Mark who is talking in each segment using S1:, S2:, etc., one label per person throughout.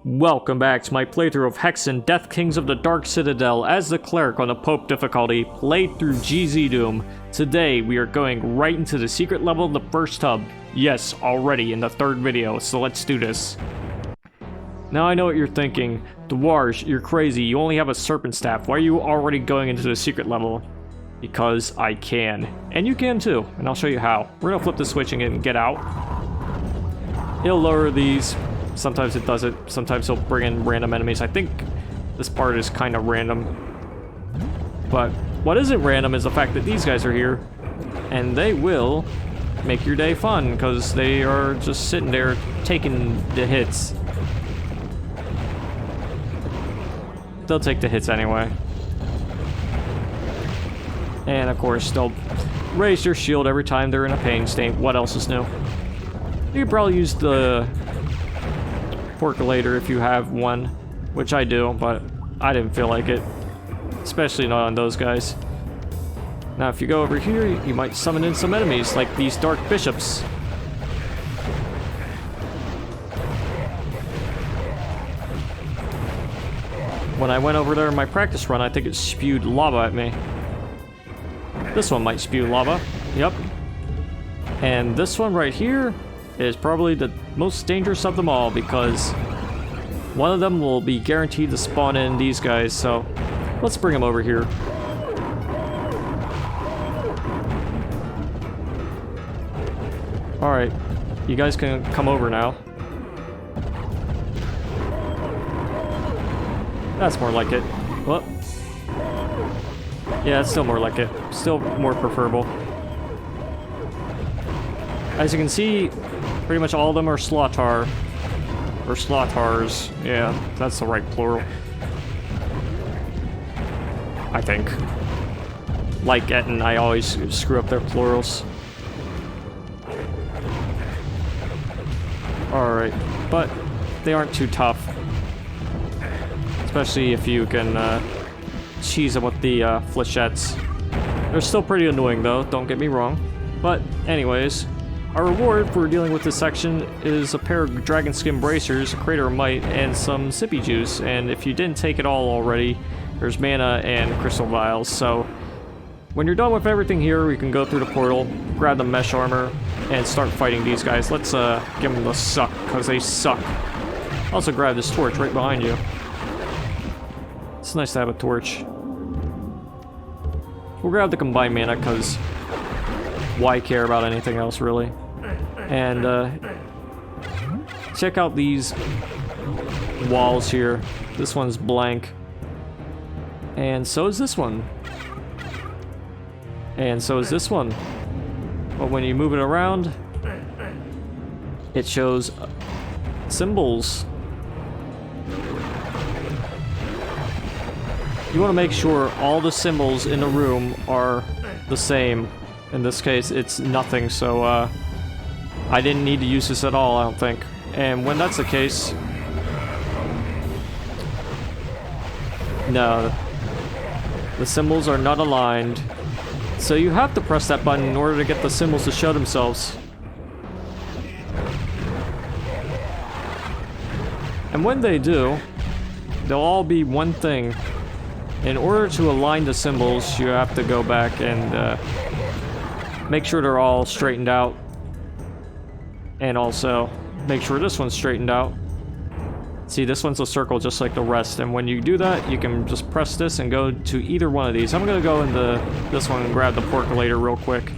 S1: Welcome back to my playthrough of Hexen, Deathkings of the Dark Citadel as the Cleric on the Pope difficulty, played through GZDoom. Today we are going right into the secret level of the first hub. Yes, already in the third video, so let's do this. Now I know what you're thinking. Dwarves, you're crazy, you only have a serpent staff. Why are you already going into the secret level? Because I can. And you can too, and I'll show you how. We're gonna flip the switch and get out. It'll lower these. Sometimes it does it. Sometimes it'll bring in random enemies. I think this part is kind of random. But what isn't random is the fact that these guys are here. And they will make your day fun, because they are just sitting there taking the hits. They'll take the hits anyway. And of course, they'll raise your shield every time they're in a pain state. What else is new? You could probably use the percolator if you have one, which I do, but I didn't feel like it, especially not on those guys. Now if you go over here, you might summon in some enemies like these dark bishops. When I went over there in my practice run, I think it spewed lava at me. This one might spew lava. Yep. And this one right here is probably the most dangerous of them all, because one of them will be guaranteed to spawn in these guys, so let's bring them over here. Alright, you guys can come over now. That's more like it. Well, yeah, it's still more like it. Still more preferable. As you can see, pretty much all of them are Slotar. Or Slotars. Yeah, that's the right plural. I think. Like Etten, I always screw up their plurals. Alright, but they aren't too tough. Especially if you can cheese them with the flechettes. They're still pretty annoying though, don't get me wrong. But anyways, our reward for dealing with this section is a pair of dragon skin bracers, a crater of might, and some sippy juice. And if you didn't take it all already, there's mana and crystal vials. So when you're done with everything here, we can go through the portal, grab the mesh armor, and start fighting these guys. Let's give them the suck, because they suck. Also grab this torch right behind you. It's nice to have a torch. We'll grab the combined mana, because why care about anything else, really? And check out these walls here. This one's blank. And so is this one. And so is this one. But when you move it around, it shows symbols. You want to make sure all the symbols in the room are the same. In this case, it's nothing, so I didn't need to use this at all, I don't think. And when that's the case... No. The symbols are not aligned. So you have to press that button in order to get the symbols to show themselves. And when they do, they'll all be one thing. In order to align the symbols, you have to go back and make sure they're all straightened out. And also, make sure this one's straightened out. See, this one's a circle just like the rest. And when you do that, you can just press this and go to either one of these. I'm going to go into this one and grab the percolator real quick.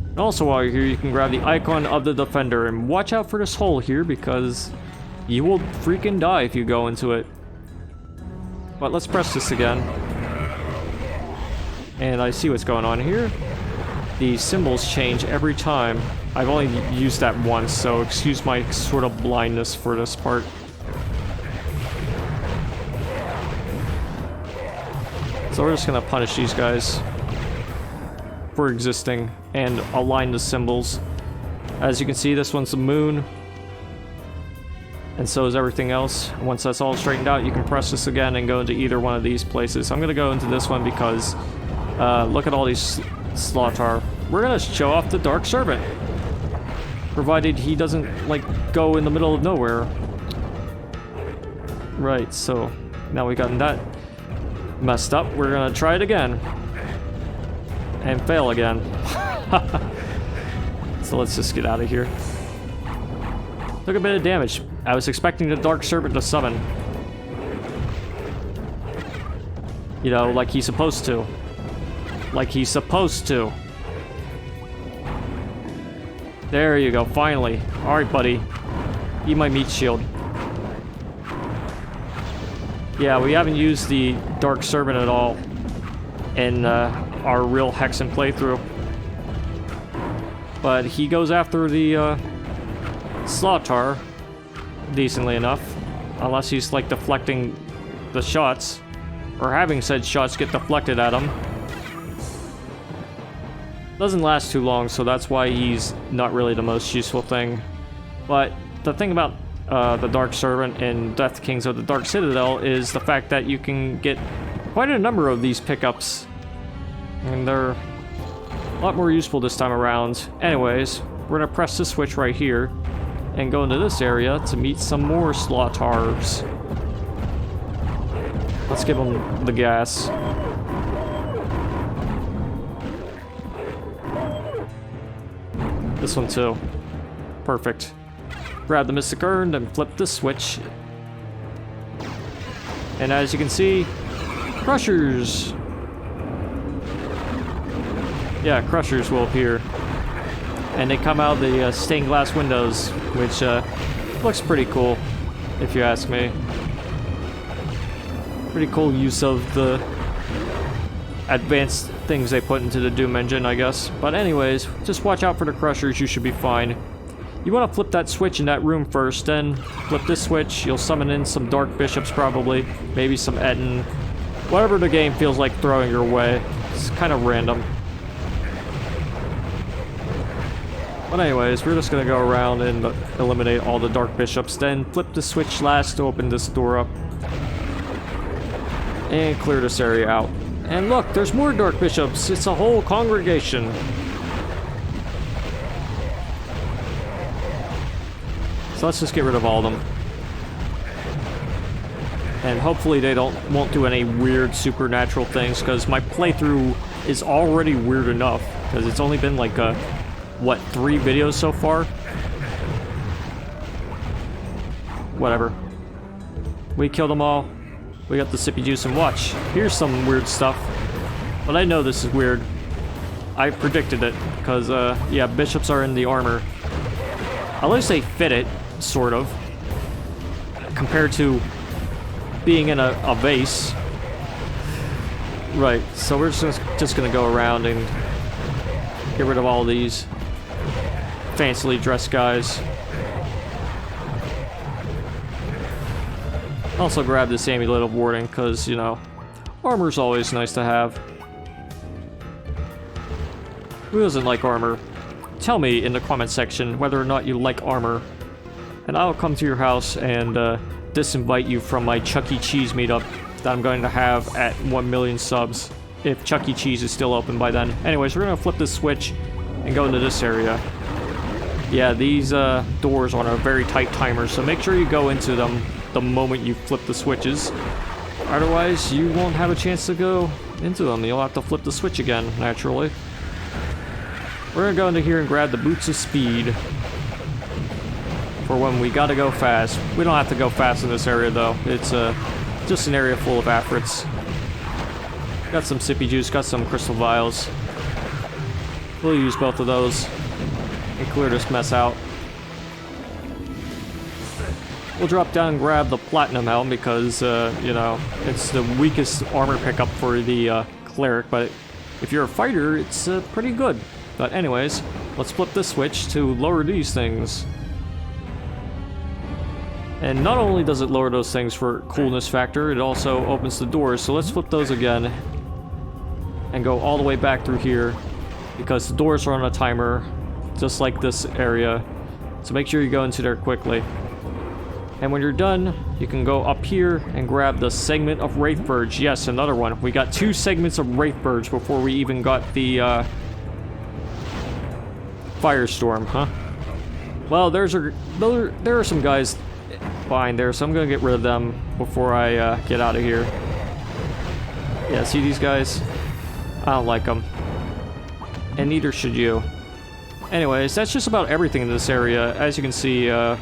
S1: And also, while you're here, you can grab the icon of the defender. And watch out for this hole here, because you will freaking die if you go into it. But let's press this again. And I see what's going on here. The symbols change every time. I've only used that once, so excuse my sort of blindness for this part. So we're just gonna punish these guys for existing and align the symbols. As you can see, this one's the moon. And so is everything else. Once that's all straightened out, you can press this again and go into either one of these places. I'm gonna go into this one because look at all these Slotar. We're gonna show off the Dark Servant. Provided he doesn't, like, go in the middle of nowhere. Right, so now we gotten that messed up. We're gonna try it again. And fail again. So let's just get out of here. Took a bit of damage. I was expecting the Dark Serpent to summon. You know, like he's supposed to. Like he's supposed to. There you go, finally. Alright, buddy. Eat my meat shield. Yeah, we haven't used the Dark Serpent at all in our real Hexen playthrough. But he goes after the Slaughter decently enough. Unless he's like deflecting the shots. Or having said shots get deflected at him. Doesn't last too long, so that's why he's not really the most useful thing. But the thing about the Dark Servant and Deathkings of the Dark Citadel is the fact that you can get quite a number of these pickups. And they're a lot more useful this time around. Anyways, we're gonna press this switch right here and go into this area to meet some more Slaughters. Let's give them the gas. This one too. Perfect. Grab the Mystic Urn and flip this switch. And as you can see, Crushers. Yeah, Crushers will appear. And they come out of the stained glass windows, which looks pretty cool, if you ask me. Pretty cool use of the advanced things they put into the Doom engine, I guess. But anyways, just watch out for the Crushers, you should be fine. You want to flip that switch in that room first, then flip this switch, you'll summon in some Dark Bishops probably, maybe some Etten, whatever the game feels like throwing your way. It's kind of random. But anyways, we're just going to go around and eliminate all the Dark Bishops, then flip the switch last to open this door up. And clear this area out. And look, there's more Dark Bishops. It's a whole congregation. So let's just get rid of all of them. And hopefully they won't do any weird supernatural things, because my playthrough is already weird enough. Because it's only been like, what, 3 videos so far? Whatever. We killed them all. We got the sippy juice and watch. Here's some weird stuff. But I know this is weird. I predicted it, because, yeah, bishops are in the armor. At least they fit it, sort of. Compared to being in a vase. Right, so we're just gonna go around and get rid of all these fancily dressed guys. Also grab this Amulet of Warding, because, you know, armor's always nice to have. Who doesn't like armor? Tell me in the comment section whether or not you like armor. And I'll come to your house and disinvite you from my Chuck E. Cheese meetup that I'm going to have at 1 million subs. If Chuck E. Cheese is still open by then. Anyways, we're going to flip this switch and go into this area. Yeah, these doors are on a very tight timer, so make sure you go into them the moment you flip the switches. Otherwise, you won't have a chance to go into them. You'll have to flip the switch again, naturally. We're gonna go into here and grab the Boots of Speed for when we gotta go fast. We don't have to go fast in this area, though. It's just an area full of Afrits. Got some Sippy Juice, got some Crystal Vials. We'll use both of those and clear this mess out. We'll drop down and grab the Platinum Helm because, you know, it's the weakest armor pickup for the Cleric, but if you're a fighter, it's pretty good. But anyways, let's flip this switch to lower these things. And not only does it lower those things for coolness factor, it also opens the doors, so let's flip those again and go all the way back through here because the doors are on a timer, just like this area, so make sure you go into there quickly. And when you're done, you can go up here and grab the segment of Wraithbirds. Yes, another one. We got 2 segments of Wraithbirds before we even got the Firestorm, huh? Well, there are some guys fine there, so I'm gonna get rid of them before I get out of here. Yeah, see these guys? I don't like them. And neither should you. Anyways, that's just about everything in this area. As you can see, the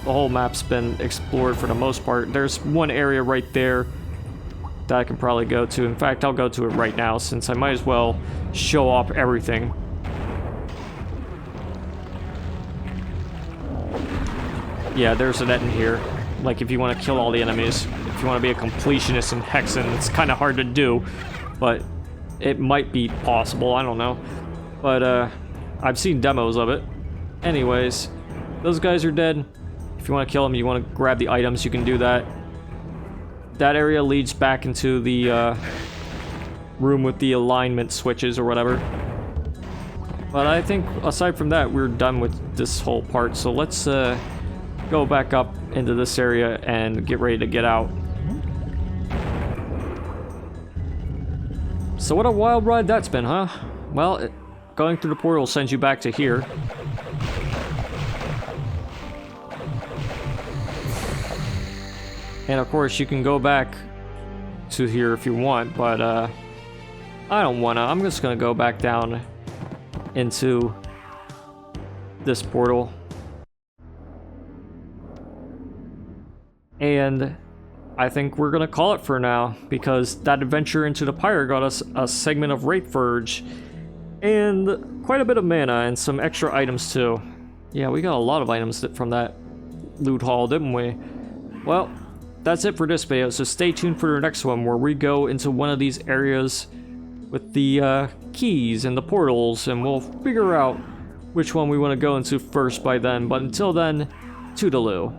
S1: whole map's been explored for the most part. There's one area right there that I can probably go to. In fact, I'll go to it right now since I might as well show off everything. Yeah, there's a net in here. Like, if you want to kill all the enemies. If you want to be a completionist in Hexen, it's kind of hard to do. But it might be possible, I don't know. But, I've seen demos of it. Anyways, those guys are dead. If you want to kill them, you want to grab the items, you can do that. That area leads back into the room with the alignment switches or whatever. But I think aside from that, we're done with this whole part. So let's go back up into this area and get ready to get out. So what a wild ride that's been, huh? Well, going through the portal sends you back to here. And of course, you can go back to here if you want, but I don't wanna. I'm just gonna go back down into this portal. And I think we're gonna call it for now, because that adventure into the Pyre got us a segment of Wraith Verge and quite a bit of mana and some extra items too. Yeah, we got a lot of items from that loot haul, didn't we? Well, that's it for this video, so stay tuned for the next one where we go into one of these areas with the keys and the portals, and we'll figure out which one we want to go into first by then. But until then, toodaloo.